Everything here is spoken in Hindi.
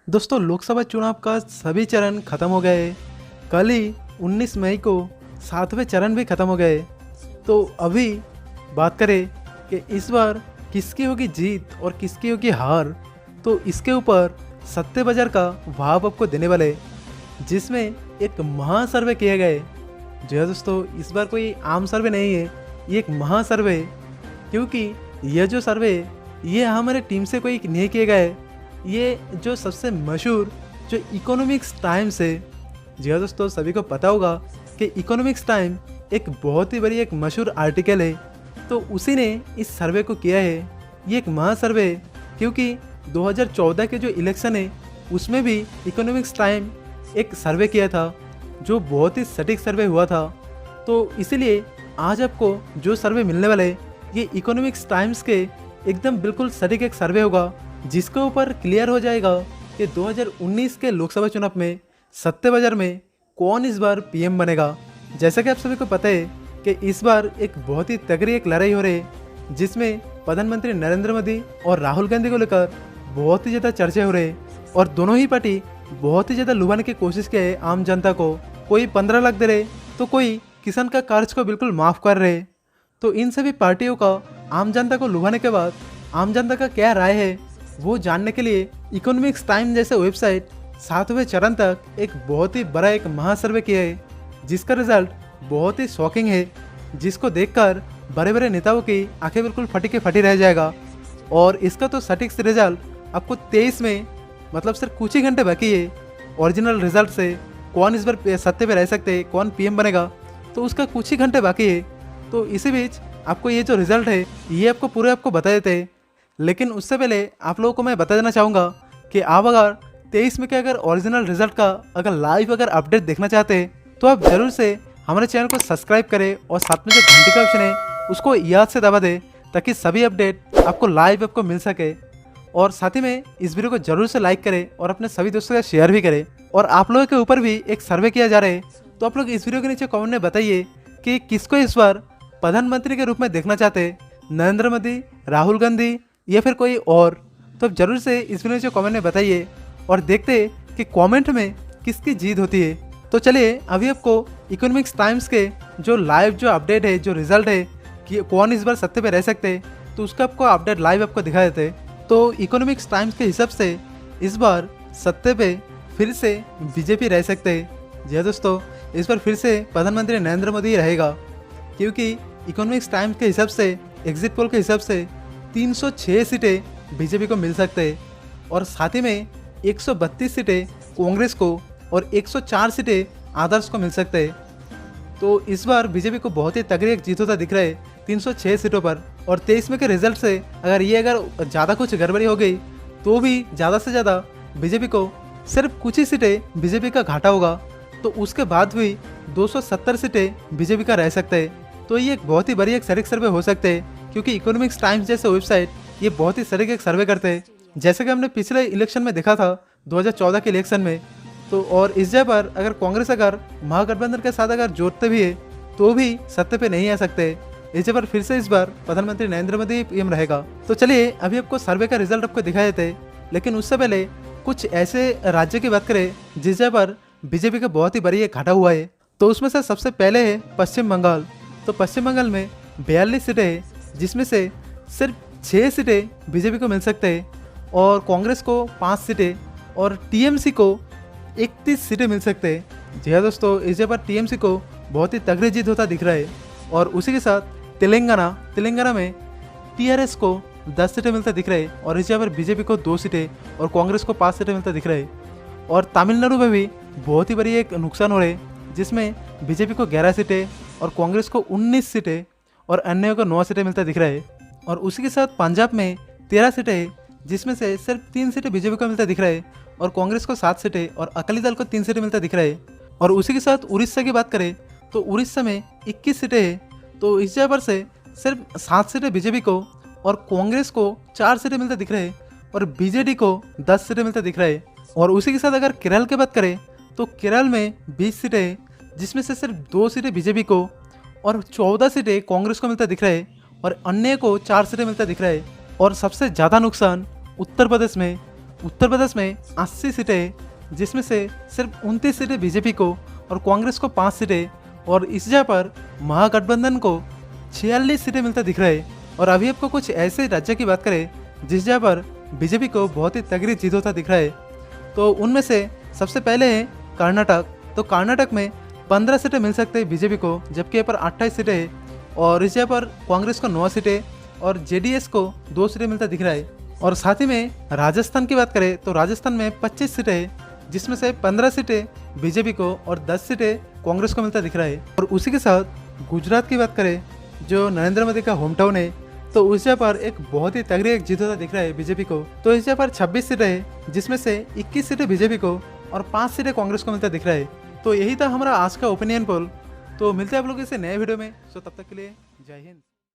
दोस्तों लोकसभा चुनाव का सभी चरण खत्म हो गए। कल ही 19 मई को 7वें चरण भी खत्म हो गए। तो अभी बात करें कि इस बार किसकी होगी जीत और किसकी होगी हार, तो इसके ऊपर सत्ते बाजार का भाव आपको देने वाले, जिसमें एक महा सर्वे किए गए। जी हाँ दोस्तों, इस बार कोई आम सर्वे नहीं है, ये एक महा सर्वे है, क्योंकि यह जो सर्वे ये हमारे टीम से कोई नहीं किए गए। ये जो सबसे मशहूर जो इकोनॉमिक्स टाइम्स है, जी हाँ दोस्तों, सभी को पता होगा कि इकोनॉमिक्स टाइम एक बहुत ही बड़ी एक मशहूर आर्टिकल है, तो उसी ने इस सर्वे को किया है। ये एक महा सर्वे है क्योंकि 2014 के जो इलेक्शन है उसमें भी इकोनॉमिक्स टाइम एक सर्वे किया था, जो बहुत ही सटीक सर्वे हुआ था। तो इसीलिए आज आपको जो सर्वे मिलने वाले ये इकोनॉमिक्स टाइम्स के एकदम बिल्कुल सटीक एक सर्वे होगा, जिसके ऊपर क्लियर हो जाएगा कि 2019 के लोकसभा चुनाव में सत्ते बाजार में कौन इस बार पीएम बनेगा। जैसा कि आप सभी को पता है कि इस बार एक बहुत ही तगड़ी एक लड़ाई हो रही है, जिसमें प्रधानमंत्री नरेंद्र मोदी और राहुल गांधी को लेकर बहुत ही ज़्यादा चर्चे हो रहे हैं, और दोनों ही पार्टी बहुत ही ज़्यादा लुभाने की कोशिश की है आम जनता को। कोई 15 लाख दे रहे तो कोई किसान का कर्ज को बिल्कुल माफ़ कर रहे। तो इन सभी पार्टियों का आम जनता को लुभाने के बाद आम जनता का क्या राय है वो जानने के लिए इकोनॉमिक्स टाइम जैसे वेबसाइट 7वें चरण तक एक बहुत ही बड़ा एक महा सर्वे किया है, जिसका रिजल्ट बहुत ही शॉकिंग है, जिसको देखकर बड़े बड़े नेताओं की आंखें बिल्कुल फटी के फटी रह जाएगा। और इसका तो सटीक रिजल्ट आपको 23 में, मतलब सिर्फ कुछ ही घंटे बाकी है ओरिजिनल रिजल्ट से, कौन इस बार सत्ते पे रह सकते हैं, कौन पीएम बनेगा, तो उसका कुछ ही घंटे बाकी है। तो इसी बीच आपको ये जो रिजल्ट है ये आपको पूरे आपको बता देते हैं। लेकिन उससे पहले आप लोगों को मैं बता देना चाहूँगा कि आप अगर 23 में के अगर ओरिजिनल रिजल्ट का अगर लाइव अगर अपडेट देखना चाहते हैं तो आप ज़रूर से हमारे चैनल को सब्सक्राइब करें और साथ में जो घंटी का ऑप्शन है उसको याद से दबा दें, ताकि सभी अपडेट आपको लाइव आपको मिल सके। और साथ ही में इस वीडियो को जरूर से लाइक करें और अपने सभी दोस्तों के साथ शेयर भी करें। और आप लोगों के ऊपर भी एक सर्वे किया जा रहा है, तो आप लोग इस वीडियो के नीचे कमेंट में बताइए कि किसको इस बार प्रधानमंत्री के रूप में देखना चाहते हैं, नरेंद्र मोदी, राहुल गांधी या फिर कोई और। तो आप जरूर से इस वीडियो से कमेंट में बताइए और देखते हैं कि कमेंट में किसकी जीत होती है। तो चलिए अभी आपको इकोनॉमिक्स टाइम्स के जो लाइव जो अपडेट है, जो रिजल्ट है कि कौन इस बार सत्ते पे रह सकते हैं, तो उसका आपको अपडेट लाइव आपको दिखा देते हैं। तो इकोनॉमिक्स टाइम्स के हिसाब से इस बार सत्ते पे फिर से बीजेपी रह सकते हैं। जी हाँ दोस्तों, इस बार फिर से प्रधानमंत्री नरेंद्र मोदी रहेगा, क्योंकि इकोनॉमिक्स टाइम्स के हिसाब से, एग्जिट पोल के हिसाब से 306 सीटें बीजेपी को मिल सकते हैं, और साथ ही में 132 सीटें कांग्रेस को और 104 सीटें आदर्श को मिल सकते हैं। तो इस बार बीजेपी को बहुत ही तगड़ी एक जीत होता दिख रहा है 306 सीटों पर। और 23 में के रिजल्ट से अगर ज़्यादा कुछ गड़बड़ी हो गई तो भी ज़्यादा से ज़्यादा बीजेपी को सिर्फ कुछ ही सीटें बीजेपी का घाटा होगा, तो उसके बाद भी 270 सीटें बीजेपी का रह सकते हैं। तो ये एक बहुत ही बड़ी एक सटीक सर्वे हो सकते हैं, क्योंकि इकोनॉमिक्स टाइम्स जैसे वेबसाइट ये बहुत ही सटीक एक सर्वे करते हैं, जैसे कि हमने पिछले इलेक्शन में देखा था 2014 के इलेक्शन में। तो और इस जगह पर अगर कांग्रेस अगर महागठबंधन के साथ अगर जोड़ते भी है तो भी सत्ते पे नहीं आ सकते। इस जगह पर फिर से इस बार प्रधानमंत्री नरेंद्र मोदी पीएम रहेगा। तो चलिए अभी आपको सर्वे का रिजल्ट आपको दिखा देते हैं, लेकिन उससे पहले कुछ ऐसे राज्य की बात करें जिस जगह पर बीजेपी का बहुत ही बड़ी एक घाटा हुआ है। तो उसमें से सबसे पहले है पश्चिम बंगाल। तो पश्चिम बंगाल में 42 सीटें हैं, जिसमें से सिर्फ 6 सीटें बीजेपी को मिल सकते हैं, और कांग्रेस को 5 सीटें और टीएमसी को 31 सीटें मिल सकते हैं। जी हाँ दोस्तों, इस जगह पर टीएमसी को बहुत ही तगड़ी जीत होता दिख रहा है। और उसी के साथ तेलंगाना में टीआरएस को 10 सीटें मिलता दिख रहा है, और इस जगह पर बीजेपी को 2 सीटें और कांग्रेस को 5 सीटें मिलता दिख रहा है। और तमिलनाडु में भी बहुत ही बड़ी एक नुकसान हो रहा है, जिसमें बीजेपी को 11 सीटें और कांग्रेस को 19 सीटें और अन्य को 9 सीटें मिलता दिख रहा है। और उसी के साथ पंजाब में 13 सीटें हैं, जिसमें से सिर्फ 3 सीटें बीजेपी को मिलता दिख रहा है, और कांग्रेस को 7 सीटें और अकाली दल को 3 सीटें मिलता दिख रहा है। और उसी के साथ उड़ीसा की बात करें तो उड़ीसा में 21 सीटें हैं, तो इस जगह पर से सिर्फ 7 सीटें बीजेपी को और कांग्रेस को 4 सीटें मिलता दिख रहे हैं, और बीजेडी को 10 सीटें मिलता दिख रहा है। और उसी के साथ अगर केरल की बात करें तो केरल में 20 सीटें हैं, जिसमें से सिर्फ 2 सीटें बीजेपी को और 14 सीटें कांग्रेस को मिलता दिख रहा है, और अन्य को 4 सीटें मिलता दिख रहा है। और सबसे ज़्यादा नुकसान उत्तर प्रदेश में उत्तर प्रदेश में 80 सीटें हैं, जिसमें से सिर्फ 29 सीटें बीजेपी को और कांग्रेस को 5 सीटें, और इस जगह पर महागठबंधन को 46 सीटें मिलता दिख रहा है। और अभी आपको कुछ ऐसे राज्य की बात करें जिस जगह पर बीजेपी को बहुत ही तगड़ी जीत होता दिख रहा है, तो उनमें से सबसे पहले है कर्नाटक। तो कर्नाटक में 15 सीटें मिल सकते हैं बीजेपी को, जबकि यहाँ पर 28 सीटें हैं, और इस जगह पर कांग्रेस को 9 सीटें और जेडीएस को 2 सीटें मिलता दिख रहा है। और साथ ही में राजस्थान की बात करें तो राजस्थान में 25 सीटें हैं, जिसमें से 15 सीटें बीजेपी को और 10 सीटें कांग्रेस को मिलता दिख रहा है। और उसी के साथ गुजरात की बात करें, जो नरेंद्र मोदी का होम टाउन है, तो उस जगह पर एक बहुत ही तगड़ी एक जीत होता दिख रहा है बीजेपी को। तो इस जगह पर 26 सीटें हैं, जिसमें से 21 सीटें बीजेपी को और 5 सीटें कांग्रेस को मिलता दिख रहा है। तो यही था हमारा आज का ओपिनियन पोल। तो मिलते हैं आप लोगों से नए वीडियो में। सो तब तक के लिए जय हिंद।